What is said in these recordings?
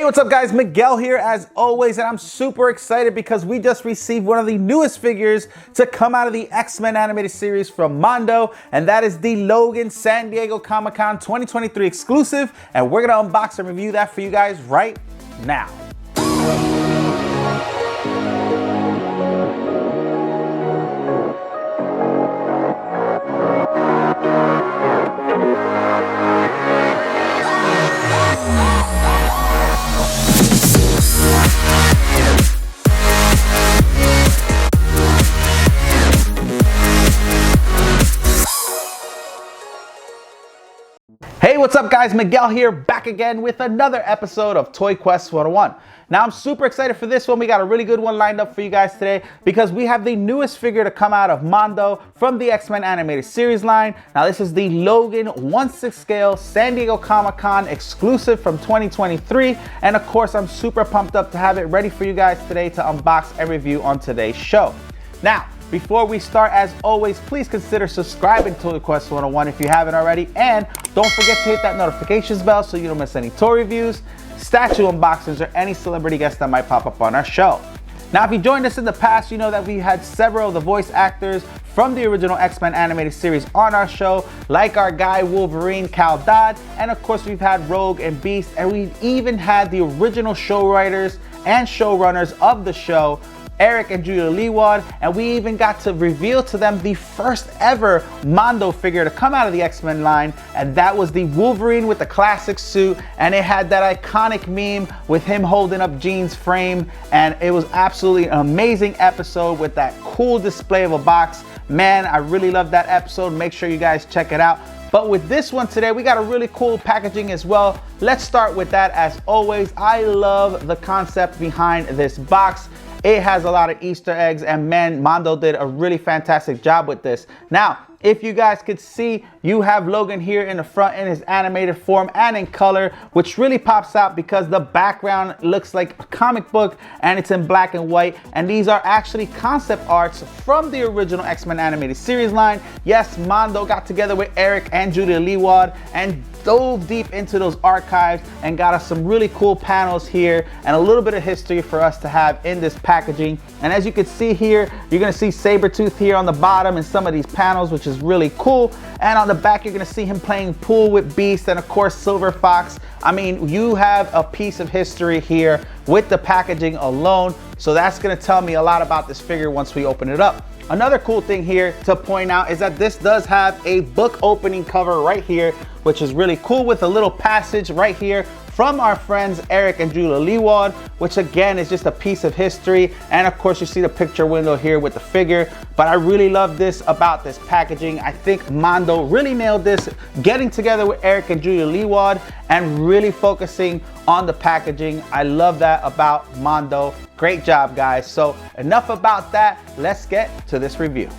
What's up guys, Miguel here as always, and I'm super excited because we just received one of the newest figures to come out of the X-Men animated series from Mondo, and that is the Logan San Diego Comic-Con 2023 exclusive, and we're gonna unbox and review that for you guys right now. Hey, what's up guys, Miguel here, back again with another episode of Toy Quest 101. Now I'm super excited for this one. We got a really good one lined up for you guys today because we have the newest figure to come out of Mondo from the X-Men animated series line. Now this is the Logan 1/6 scale San Diego Comic-Con exclusive from 2023. And of course, I'm super pumped up to have it ready for you guys today to unbox and review on today's show. Now, before we start, as always, please consider subscribing to Toy Quest 101 if you haven't already. And don't forget to hit that notifications bell so you don't miss any toy reviews, statue unboxings, or any celebrity guests that might pop up on our show. Now, if you joined us in the past, you know that we had several of the voice actors from the original X-Men animated series on our show, like our guy Wolverine, Cal Dodd, and of course we've had Rogue and Beast, and we've even had the original show writers and showrunners of the show, Eric and Julia Leeward, and we even got to reveal to them the first ever Mondo figure to come out of the X-Men line, and that was the Wolverine with the classic suit, and it had that iconic meme with him holding up Jean's frame, and it was absolutely an amazing episode with that cool display of a box. Man, I really love that episode. Make sure you guys check it out. But with this one today, we got a really cool packaging as well. Let's start with that. As always, I love the concept behind this box. It has a lot of Easter eggs, and man, Mondo did a really fantastic job with this. Now, if you guys could see, you have Logan here in the front in his animated form and in color, which really pops out because the background looks like a comic book and it's in black and white. And these are actually concept arts from the original X-Men animated series line. Yes, Mondo got together with Eric and Julia Leeward and dove deep into those archives and got us some really cool panels here and a little bit of history for us to have in this packaging. And as you can see here, you're gonna see Sabretooth here on the bottom in some of these panels, which is really cool. And on the back, you're gonna see him playing pool with Beast and of course Silver Fox. I mean, you have a piece of history here with the packaging alone. So that's gonna tell me a lot about this figure once we open it up. Another cool thing here to point out is that this does have a book opening cover right here, which is really cool, with a little passage right here from our friends Eric and Julia Leeward, which again is just a piece of history. And of course you see the picture window here with the figure. But I really love this about this packaging. I think Mondo really nailed this, getting together with Eric and Julia Leeward and really focusing on the packaging. I love that about Mondo. Great job, guys. So enough about that. Let's get to this review.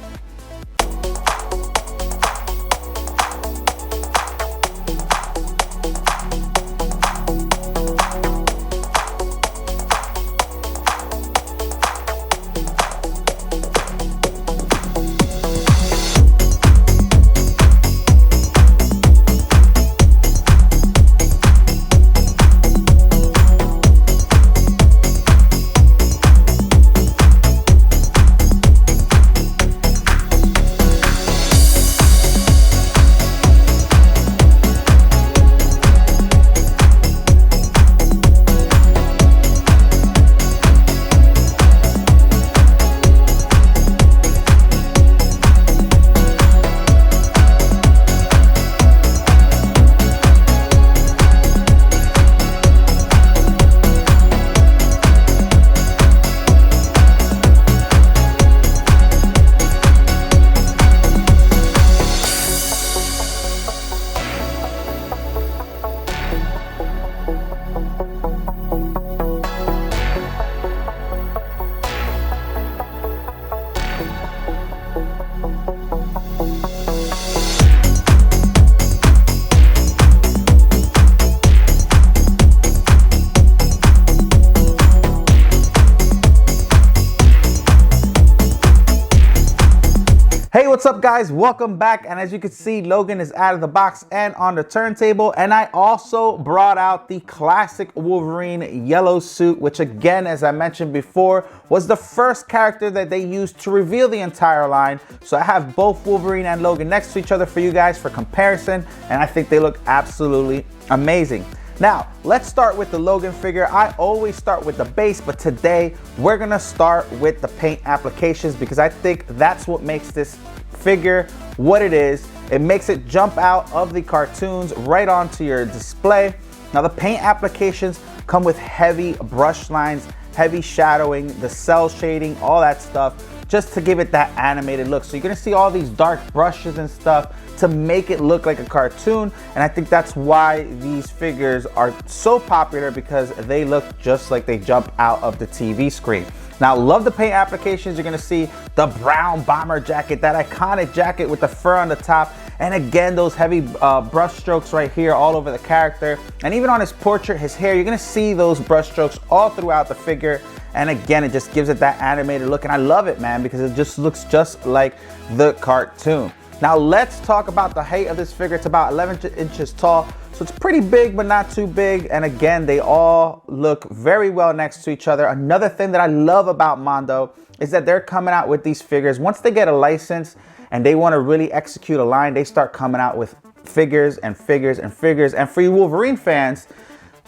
up guys, welcome back. And as you can see, Logan is out of the box and on the turntable, and I also brought out the classic Wolverine yellow suit, which again, as I mentioned before, was the first character that they used to reveal the entire line. So I have both Wolverine and Logan next to each other for you guys for comparison, and I think they look absolutely amazing. Now, let's start with the Logan figure. I always start with the base, but today we're gonna start with the paint applications because I think that's what makes this figure what it is. It makes it jump out of the cartoons right onto your display. Now, the paint applications come with heavy brush lines, heavy shadowing, the cell shading, all that stuff, just to give it that animated look. So you're gonna see all these dark brushes and stuff to make it look like a cartoon. And I think that's why these figures are so popular, because they look just like they jump out of the TV screen. Now, love the paint applications. You're gonna see the brown bomber jacket, that iconic jacket with the fur on the top. And again, those heavy brush strokes right here all over the character. And even on his portrait, his hair, you're gonna see those brush strokes all throughout the figure. And again, it just gives it that animated look. And I love it, man, because it just looks just like the cartoon. Now, let's talk about the height of this figure. It's about 11 inches tall. So it's pretty big, but not too big. And again, they all look very well next to each other. Another thing that I love about Mondo is that they're coming out with these figures. Once they get a license and they want to really execute a line, they start coming out with figures and figures and figures. And for you Wolverine fans,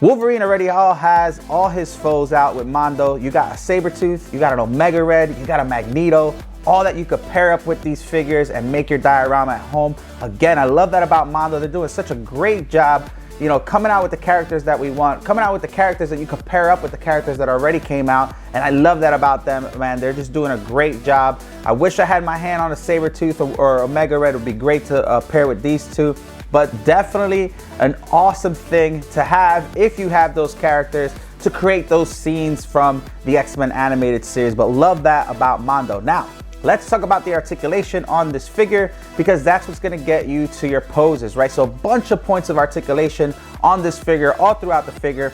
Wolverine already has all his foes out with Mondo. You got a Sabretooth, you got an Omega Red, you got a Magneto, all that you could pair up with these figures and make your diorama at home. Again, I love that about Mondo. They're doing such a great job, you know, coming out with the characters that we want, coming out with the characters that you could pair up with the characters that already came out. And I love that about them, man. They're just doing a great job. I wish I had my hand on a Sabretooth or Omega Red. It would be great to pair with these two. But definitely an awesome thing to have if you have those characters, to create those scenes from the X-Men animated series. But love that about Mondo. Now, let's talk about the articulation on this figure, because that's what's gonna get you to your poses, right? So a bunch of points of articulation on this figure, all throughout the figure.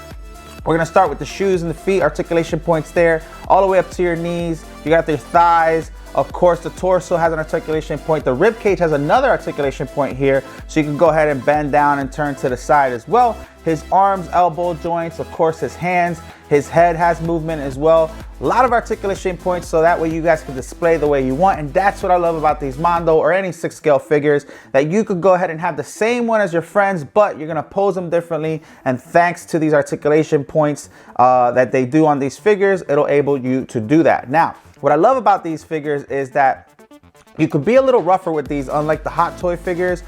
We're gonna start with the shoes and the feet, articulation points there, all the way up to your knees. You got your thighs. Of course, the torso has an articulation point. The rib cage has another articulation point here, so you can go ahead and bend down and turn to the side as well. His arms, elbow joints, of course, his hands, his head has movement as well. A lot of articulation points, so that way you guys can display the way you want. And that's what I love about these Mondo or any 6 scale figures, that you could go ahead and have the same one as your friends, but you're gonna pose them differently. And thanks to these articulation points that they do on these figures, it'll enable you to do that. Now, what I love about these figures is that you could be a little rougher with these, unlike the Hot Toy figures.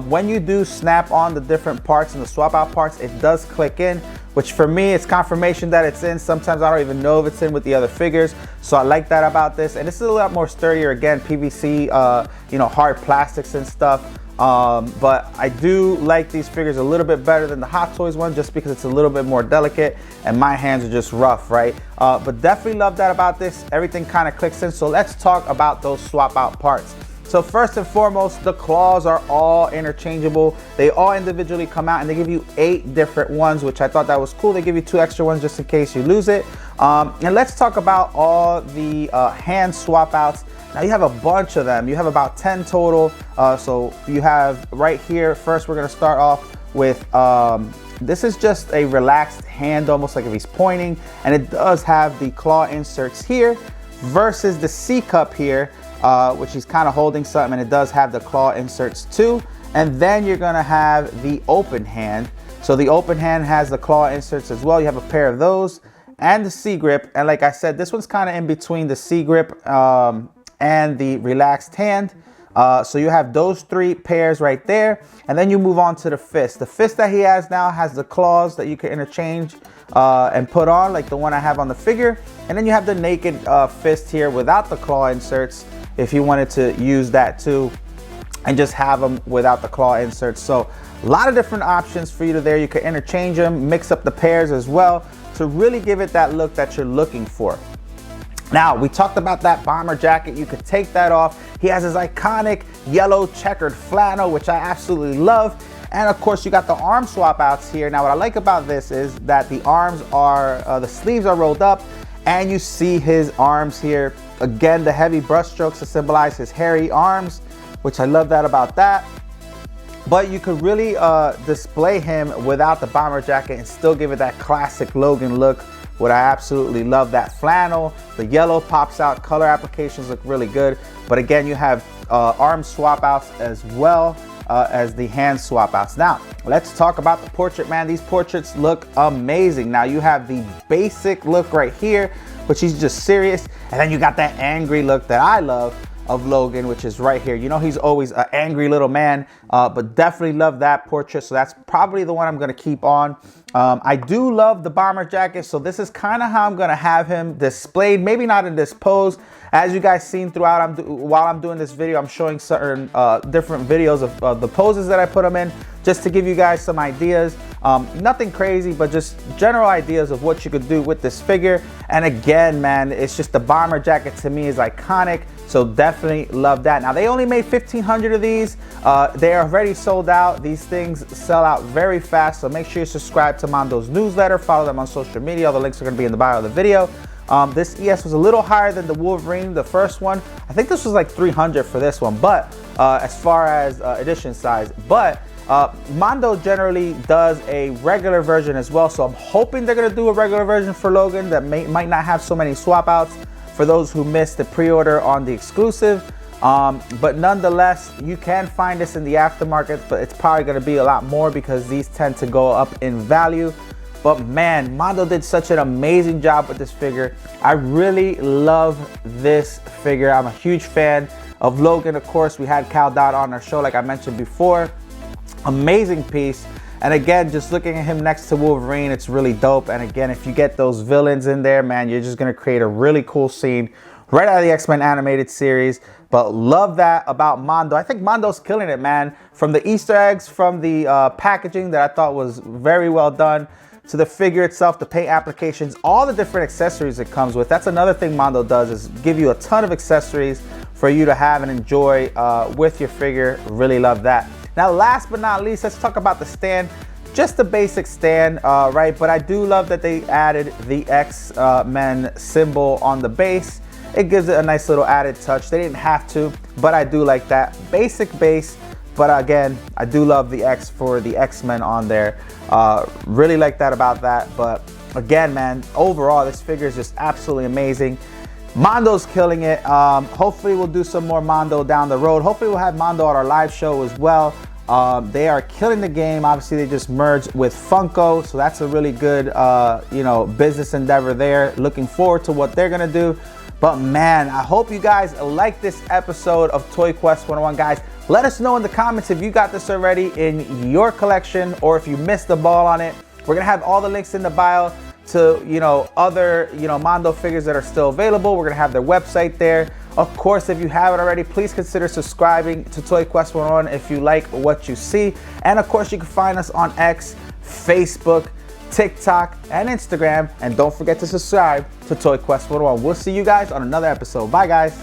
When you do snap on the different parts and the swap out parts, it does click in, which for me, it's confirmation that it's in. Sometimes I don't even know if it's in with the other figures. So I like that about this. And this is a lot more sturdier, again, PVC, you know, hard plastics and stuff. But I do like these figures a little bit better than the Hot Toys one, just because it's a little bit more delicate and my hands are just rough, right? But definitely love that about this. Everything kind of clicks in. So let's talk about those swap out parts. So first and foremost, the claws are all interchangeable. They all individually come out, and they give you 8 different ones, which I thought that was cool. They give you 2 extra ones just in case you lose it. And let's talk about all the hand swap outs. Now, you have a bunch of them. You have about 10 total. So you have right here, first we're gonna start off with, this is just a relaxed hand, almost like if he's pointing, and it does have the claw inserts here, versus the C cup here, which he's kind of holding something, and it does have the claw inserts too. And then you're gonna have the open hand. So the open hand has the claw inserts as well. You have a pair of those and the C grip. And like I said, this one's kind of in between the C grip and the relaxed hand. So you have those 3 pairs right there. And then you move on to the fist. The fist that he has now has the claws that you can interchange and put on, like the one I have on the figure. And then you have the naked fist here without the claw inserts, if you wanted to use that too, and just have them without the claw inserts. So a lot of different options for you there. You can interchange them, mix up the pairs as well, to really give it that look that you're looking for. Now, we talked about that bomber jacket. You could take that off. He has his iconic yellow checkered flannel, which I absolutely love. And of course, you got the arm swap outs here. Now, what I like about this is that the arms are, the sleeves are rolled up, and you see his arms here. Again, the heavy brush strokes to symbolize his hairy arms. which I love that about that. But you could really display him without the bomber jacket and still give it that classic Logan look. What I absolutely love, that flannel, the yellow pops out, color applications look really good. But again, you have arm swap outs as well as the hand swap outs. Now, let's talk about the portrait, man. These portraits look amazing. Now you have the basic look right here, which he's just serious. And then you got that angry look that I love of Logan, which is right here. You know, he's always an angry little man, but definitely love that portrait. So that's probably the one I'm gonna keep on. I do love the bomber jacket. So this is kind of how I'm gonna have him displayed. Maybe not in this pose. As you guys seen throughout, while I'm doing this video, I'm showing certain different videos of the poses that I put him in, just to give you guys some ideas. Nothing crazy, but just general ideas of what you could do with this figure. And again, man, it's just the bomber jacket to me is iconic. So definitely love that. Now they only made 1,500 of these. They are already sold out. These things sell out very fast. So make sure you subscribe to Mondo's newsletter, follow them on social media. All the links are gonna be in the bio of the video. This ES was a little higher than the Wolverine, the first one. I think this was like 300 for this one, but as far as edition size. But Mondo generally does a regular version as well. So I'm hoping they're gonna do a regular version for Logan that might not have so many swap outs for those who missed the pre-order on the exclusive. But nonetheless, you can find this in the aftermarket, but it's probably gonna be a lot more because these tend to go up in value. But man, Mondo did such an amazing job with this figure. I really love this figure. I'm a huge fan of Logan. Of course, we had Cal Dot on our show, like I mentioned before. Amazing piece. And again, just looking at him next to Wolverine, it's really dope. And again, if you get those villains in there, man, you're just gonna create a really cool scene right out of the X-Men animated series. But love that about Mondo. I think Mondo's killing it, man. From the Easter eggs, from the packaging that I thought was very well done, to the figure itself, the paint applications, all the different accessories it comes with. That's another thing Mondo does, is give you a ton of accessories for you to have and enjoy with your figure. Really love that. Now, last but not least, let's talk about the stand. Just the basic stand, right? But I do love that they added the X-Men symbol on the base. It gives it a nice little added touch. They didn't have to, but I do like that. Basic base, but again, I do love the X for the X-Men on there. Really like that about that. But again, man, overall, this figure is just absolutely amazing. Mondo's killing it. Hopefully we'll do some more Mondo down the road. Hopefully we'll have Mondo at our live show as well. They are killing the game. Obviously, they just merged with Funko, so that's a really good, you know, business endeavor there. Looking forward to what they're gonna do. But man, I hope you guys like this episode of Toy Quest 101, guys. Let us know in the comments if you got this already in your collection or if you missed the ball on it. We're gonna have all the links in the bio to, you know, other, you know, Mondo figures that are still available. We're gonna have their website there. Of course, if you haven't already, please consider subscribing to Toy Quest 101 if you like what you see. And of course, you can find us on X, Facebook, TikTok, and Instagram. And don't forget to subscribe to Toy Quest 101. We'll see you guys on another episode. Bye, guys.